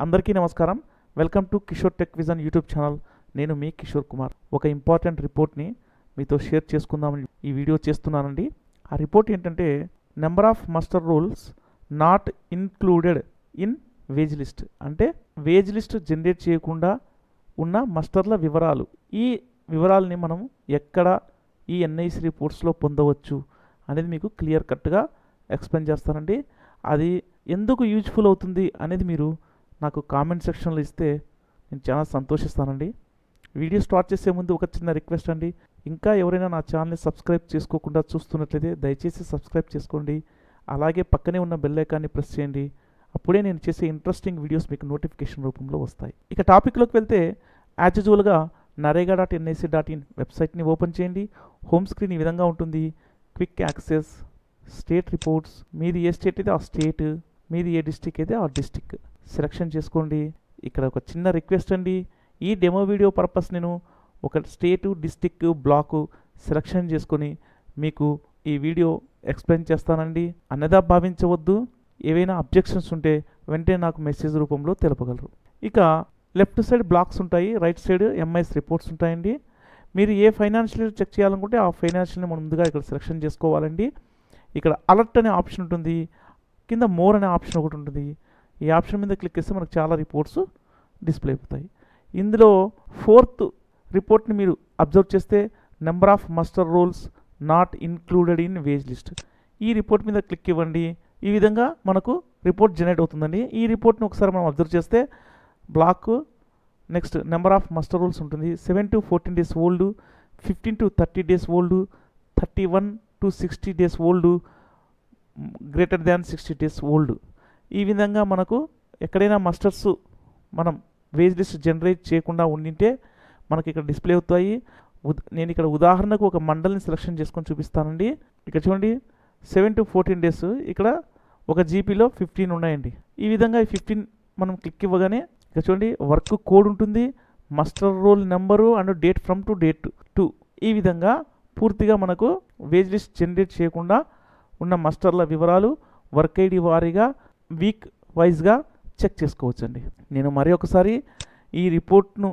అందరికీ నమస్కారం. Welcome to Kishore tech vision YouTube channel. నేను మీ కిషోర్ కుమార్. ఒక ఇంపార్టెంట్ రిపోర్ట్ని మీతో షేర్ చేసుకుందామని ఈ వీడియో చేస్తున్నానండి. ఆ రిపోర్ట్ ఏంటంటే number of muster rolls not included in wage list. అంటే వేజ్ లిస్ట్ జనరేట్ చేయకుండా ఉన్న మస్టర్ల వివరాలు. ఈ వివరాలని మనం ఎక్కడ ఈ ఎన్ఐసి రిపోర్ట్స్లో పొందవచ్చు అనేది మీకు క్లియర్ కట్గా ఎక్స్ప్లెయిన్ చేస్తానండి. అది ఎందుకు యూజ్ఫుల్ అవుతుంది అనేది మీరు నాకు కామెంట్ సెక్షన్లో ఇస్తే నేను చాలా సంతోషిస్తానండి. వీడియో స్టార్ట్ చేసే ముందు ఒక చిన్న రిక్వెస్ట్ అండి. ఇంకా ఎవరైనా నా ఛానల్ని సబ్స్క్రైబ్ చేసుకోకుండా చూస్తున్నట్లయితే దయచేసి సబ్స్క్రైబ్ చేసుకోండి. అలాగే పక్కనే ఉన్న బెల్ ఐకాన్ని ప్రెస్ చేయండి. అప్పుడే నేను చేసే ఇంట్రెస్టింగ్ వీడియోస్ మీకు నోటిఫికేషన్ రూపంలో వస్తాయి. ఇక టాపిక్లోకి వెళ్తే యాజ్ యూజువల్గా nrega.nic.in వెబ్సైట్ని ఓపెన్ చేయండి. హోమ్ స్క్రీన్ ఈ విధంగా ఉంటుంది. క్విక్ యాక్సెస్, స్టేట్ రిపోర్ట్స్, మీది ఏ స్టేట్ అయితే ఆ స్టేట్, మీది ఏ డిస్టిక్ అయితే ఆ డిస్టిక్ సెలెక్షన్ చేసుకోండి. ఇక్కడ ఒక చిన్న రిక్వెస్ట్ అండి. ఈ డెమో వీడియో పర్పస్ నేను ఒక స్టేటు, డిస్టిక్, బ్లాకు సెలెక్షన్ చేసుకొని మీకు ఈ వీడియో ఎక్స్ప్లెయిన్ చేస్తానండి. అన్నదా భావించవద్దు. ఏవైనా అబ్జెక్షన్స్ ఉంటే వెంటనే నాకు మెసేజ్ రూపంలో తెలపగలరు. ఇక లెఫ్ట్ సైడ్ బ్లాక్స్ ఉంటాయి, రైట్ సైడ్ ఎంఐఎస్ రిపోర్ట్స్ ఉంటాయండి. మీరు ఏ ఫైనాన్షియల్ చెక్ చేయాలనుకుంటే ఆ ఫైనాన్షియల్ని మనం ముందుగా ఇక్కడ సెలెక్షన్ చేసుకోవాలండి. ఇక్కడ అలర్ట్ అనే ఆప్షన్ ఉంటుంది, కింద మోర్ అనే ఆప్షన్ ఒకటి ఉంటుంది. ఈ ఆప్షన్ మీద క్లిక్ చేస్తే మనకు చాలా రిపోర్ట్స్ డిస్ప్లే అవుతాయి. ఇందులో 4th రిపోర్ట్ని మీరు అబ్జర్వ్ చేస్తే number of muster rolls not included in wage list. ఈ రిపోర్ట్ మీద క్లిక్ ఇవ్వండి. ఈ విధంగా మనకు రిపోర్ట్ జనరేట్ అవుతుందండి. ఈ రిపోర్ట్ని ఒకసారి మనం అబ్జర్వ్ చేస్తే block next number of muster rolls ఉంటుంది. 7 to 14 days old, 15 to 30 days old, 31 to 60 days old, greater than 60 days old. ఈ విధంగా మనకు ఎక్కడైనా మస్టర్స్ మనం వేజ్ లిస్ట్ జనరేట్ చేయకుండా ఉండింటే మనకి ఇక్కడ డిస్ప్లే అవుతాయి. నేను ఇక్కడ ఉదాహరణకు ఒక మండల్ని సెలెక్షన్ చేసుకొని చూపిస్తానండి. ఇక్కడ చూడండి 7 to 14 డేస్, ఇక్కడ ఒక జీపీలో 15 ఉన్నాయండి. ఈ విధంగా ఈ 15 మనం క్లిక్ ఇవ్వగానే ఇక్కడ చూడండి వర్క్ కోడ్ ఉంటుంది, muster roll number and date from to date to. ఈ విధంగా పూర్తిగా మనకు వేజ్ లిస్ట్ జనరేట్ చేయకుండా ఉన్న మస్టర్ల వివరాలు వర్క్ ఐడి వారీగా వీక్ వైజ్గా చెక్ చేసుకోవచ్చండి. నేను మరి ఒకసారి ఈ రిపోర్ట్ను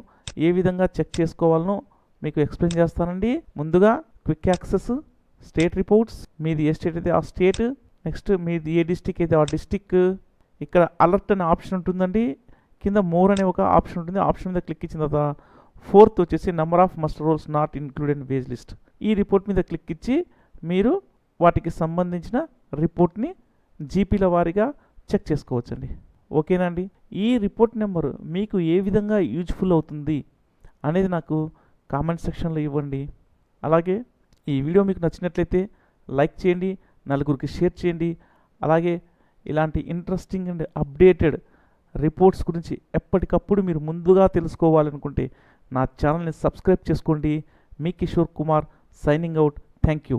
ఏ విధంగా చెక్ చేసుకోవాలనో మీకు ఎక్స్ప్లెయిన్ చేస్తానండి. ముందుగా క్విక్ యాక్సెస్, స్టేట్ రిపోర్ట్స్, మీది ఏ స్టేట్ అయితే ఆ స్టేట్, నెక్స్ట్ మీది ఏ డిస్టిక్ అయితే ఆ డిస్టిక్. ఇక్కడ అలర్ట్ అనే ఆప్షన్ ఉంటుందండి, కింద మోర్ అనే ఒక ఆప్షన్ ఉంటుంది. ఆప్షన్ మీద క్లిక్ ఇచ్చిన తర్వాత 4th వచ్చేసి number of muster rolls not included in wage list. ఈ రిపోర్ట్ మీద క్లిక్ ఇచ్చి మీరు వాటికి సంబంధించిన రిపోర్ట్ని జీపీల వారీగా చెక్ చేసుకోవచ్చండి. ఓకేనా అండి? ఈ రిపోర్ట్ నెంబర్ మీకు ఏ విధంగా యూజ్ఫుల్ అవుతుంది అనేది నాకు కామెంట్ సెక్షన్లో ఇవ్వండి. అలాగే ఈ వీడియో మీకు నచ్చినట్లయితే లైక్ చేయండి, నలుగురికి షేర్ చేయండి. అలాగే ఇలాంటి ఇంట్రెస్టింగ్ అండ్ అప్డేటెడ్ రిపోర్ట్స్ గురించి ఎప్పటికప్పుడు మీరు ముందుగా తెలుసుకోవాలనుకుంటే నా ఛానల్ని సబ్స్క్రైబ్ చేసుకోండి. మీ Kishore Kumar signing out. Thank you.